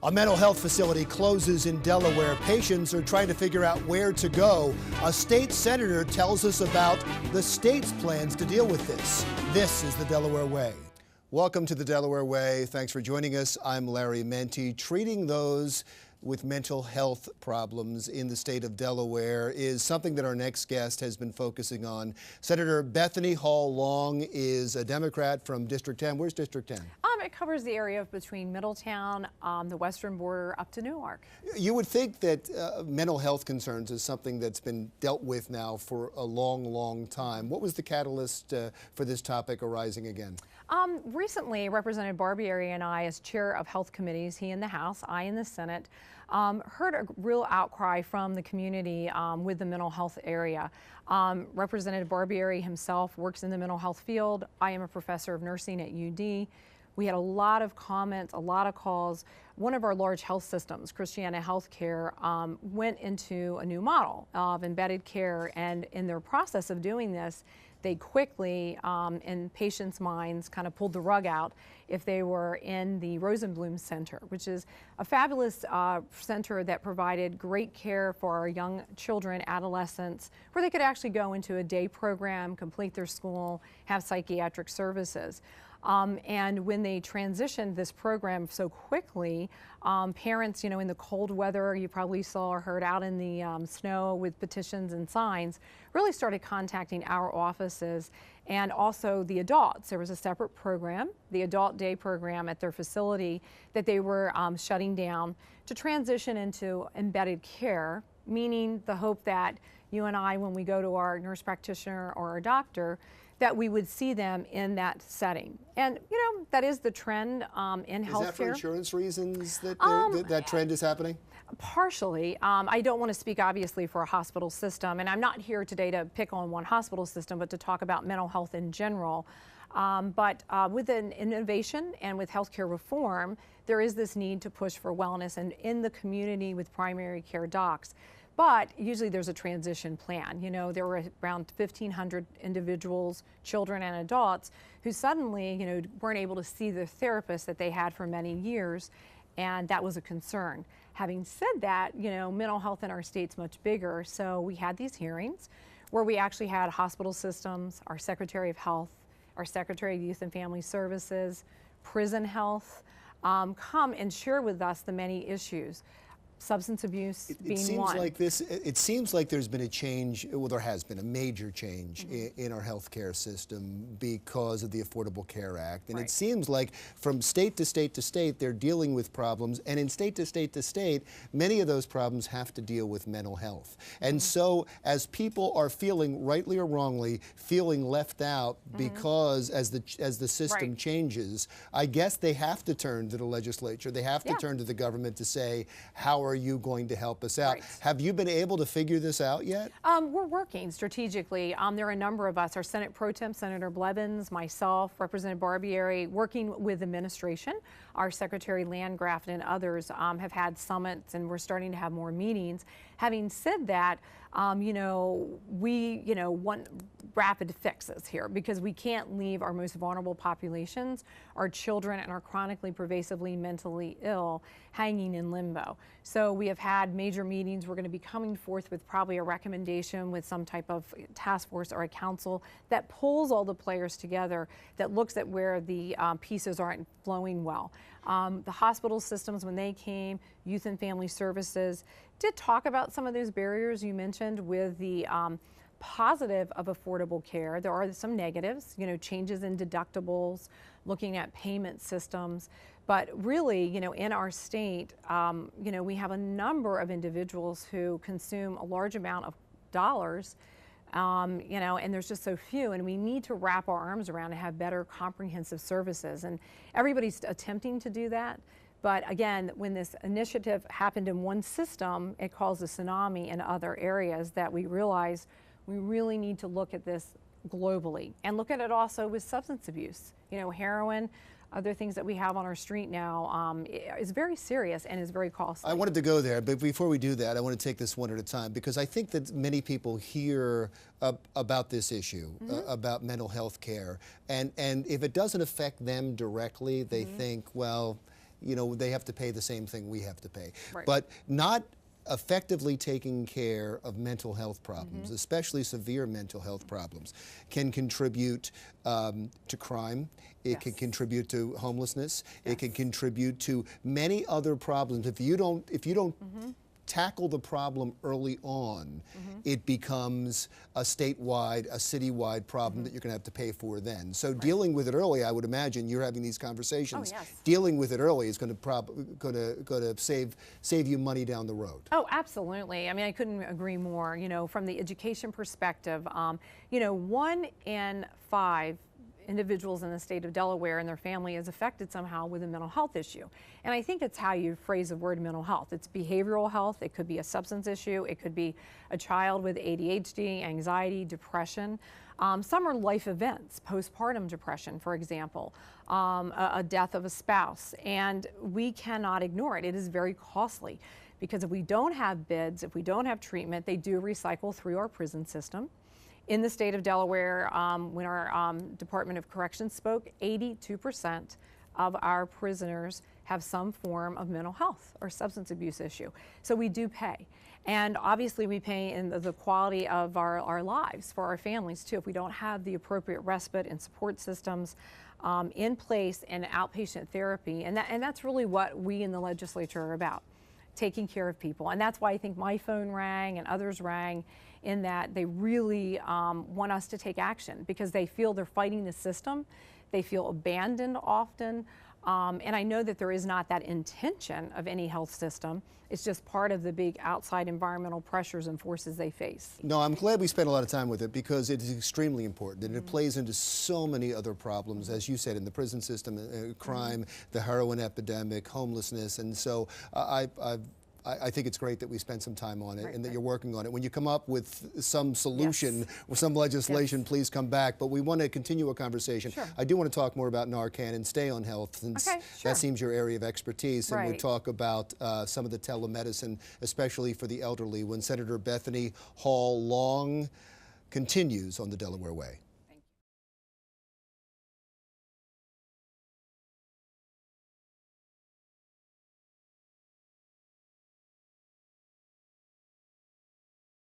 A mental health facility closes in Delaware. Patients are trying to figure out where to go. A state senator tells us about the state's plans to deal with this. This is the Delaware Way. Welcome to the Delaware Way. Thanks for joining us. I'm Larry Menti. Treating those with mental health problems in the state of Delaware is something that our next guest has been focusing on. Senator Bethany Hall-Long is a Democrat from District 10. Where's District 10? It covers the area between Middletown, the western border, up to Newark. You would think that mental health concerns is something that's been dealt with now for a long, long time. What was the catalyst for this topic arising again? Recently, Representative Barbieri and I, as chair of health committees, he in the House, I in the Senate, heard a real outcry from the community with the mental health area. Representative Barbieri himself works in the mental health field. I am a professor of nursing at UD. We had a lot of comments, a lot of calls. One of our large health systems, Christiana Healthcare, went into a new model of embedded care, and in their process of doing this, they quickly, in patients' minds, kind of pulled the rug out if they were in the Rosenblum Center, which is a fabulous center that provided great care for our young children, adolescents, where they could actually go into a day program, complete their school, have psychiatric services. And when they transitioned this program so quickly, parents, in the cold weather, you probably saw or heard out in the snow with petitions and signs, really started contacting our offices and also the adults. There was a separate program, the adult day program at their facility, that they were shutting down to transition into embedded care, meaning the hope that you and I, when we go to our nurse practitioner or our doctor, that we would see them in that setting. And, that is the trend in healthcare. Is that for insurance reasons that that trend is happening? Partially. I don't want to speak, obviously, for a hospital system, and I'm not here today to pick on one hospital system, but to talk about mental health in general. But with an innovation and with healthcare reform, there is this need to push for wellness and in the community with primary care docs. But usually there's a transition plan. There were around 1,500 individuals, children and adults, who suddenly, weren't able to see the therapist that they had for many years, and that was a concern. Having said that, mental health in our state's much bigger, so we had these hearings where we actually had hospital systems, our Secretary of Health, our Secretary of Youth and Family Services, prison health, come and share with us the many issues. Substance abuse being one. It seems like there's been a change, well, there has been a major change in our healthcare system because of the Affordable Care Act. And It seems like from state to state to state, they're dealing with problems. And in state to state to state, many of those problems have to deal with mental health. And so as people are feeling, rightly or wrongly, feeling left out because as the system changes, I guess they have to turn to the legislature. They have to turn to the government to say, how are you going to help us out? Have you been able to figure this out yet? We're working strategically. There are a number of us, our Senate Pro Tem, Senator Blevins, myself, Representative Barbieri, working with administration. Our Secretary Landgraf and others have had summits, and we're starting to have more meetings. Having said that, we want rapid fixes here because we can't leave our most vulnerable populations, our children and our chronically pervasively mentally ill, hanging in limbo. So we have had major meetings. We're going to be coming forth with probably a recommendation with some type of task force or a council that pulls all the players together, that looks at where the pieces aren't flowing well. The hospital systems, when they came, Youth and Family Services, did talk about some of those barriers you mentioned with the positive of affordable care. There are some negatives, changes in deductibles, looking at payment systems. But really, in our state, we have a number of individuals who consume a large amount of dollars, and there's just so few, and we need to wrap our arms around and have better comprehensive services. And everybody's attempting to do that. But again, when this initiative happened in one system, it caused a tsunami in other areas that we realize we really need to look at this globally and look at it also with substance abuse. Heroin, other things that we have on our street now is very serious and is very costly. I wanted to go there, but before we do that, I want to take this one at a time because I think that many people hear about this issue, about mental health care, and if it doesn't affect them directly, they think, well, you know, they have to pay the same thing we have to pay. Right. But not effectively taking care of mental health problems, especially severe mental health problems, can contribute to crime. It can contribute to homelessness. It can contribute to many other problems. If you don't tackle the problem early on, it becomes a statewide, a citywide problem that you're going to have to pay for then. So dealing with it early, I would imagine you're having these conversations. Dealing with it early is going to save you money down the road. Oh, absolutely. I mean, I couldn't agree more. You know, from the education perspective, you know, 1 in 5 individuals in the state of Delaware and their family is affected somehow with a mental health issue. And I think it's how you phrase the word mental health. It's behavioral health. It could be a substance issue. It could be a child with ADHD, anxiety, depression. Some are life events, postpartum depression, for example, a death of a spouse. And we cannot ignore it. It is very costly because if we don't have beds, if we don't have treatment, they do recycle through our prison system. In the state of Delaware, when our Department of Corrections spoke, 82% of our prisoners have some form of mental health or substance abuse issue. So we do pay. And obviously we pay in the quality of our lives for our families too. If we don't have the appropriate respite and support systems in place and outpatient therapy, and that's really what we in the legislature are about, taking care of people. And that's why I think my phone rang and others rang, in that they really want us to take action because they feel they're fighting the system. They feel abandoned often. And I know that there is not that intention of any health system. It's just part of the big outside environmental pressures and forces they face. No, I'm glad we spent a lot of time with it because it is extremely important and it plays into so many other problems, as you said, in the prison system, crime, the heroin epidemic, homelessness. And so I think it's great that we spent some time on it and that you're working on it. When you come up with some solution or some legislation, please come back. But we want to continue a conversation. I do want to talk more about Narcan and Stay on Health, since that seems your area of expertise. And we'll talk about some of the telemedicine, especially for the elderly, when Senator Bethany Hall Long continues on the Delaware Way.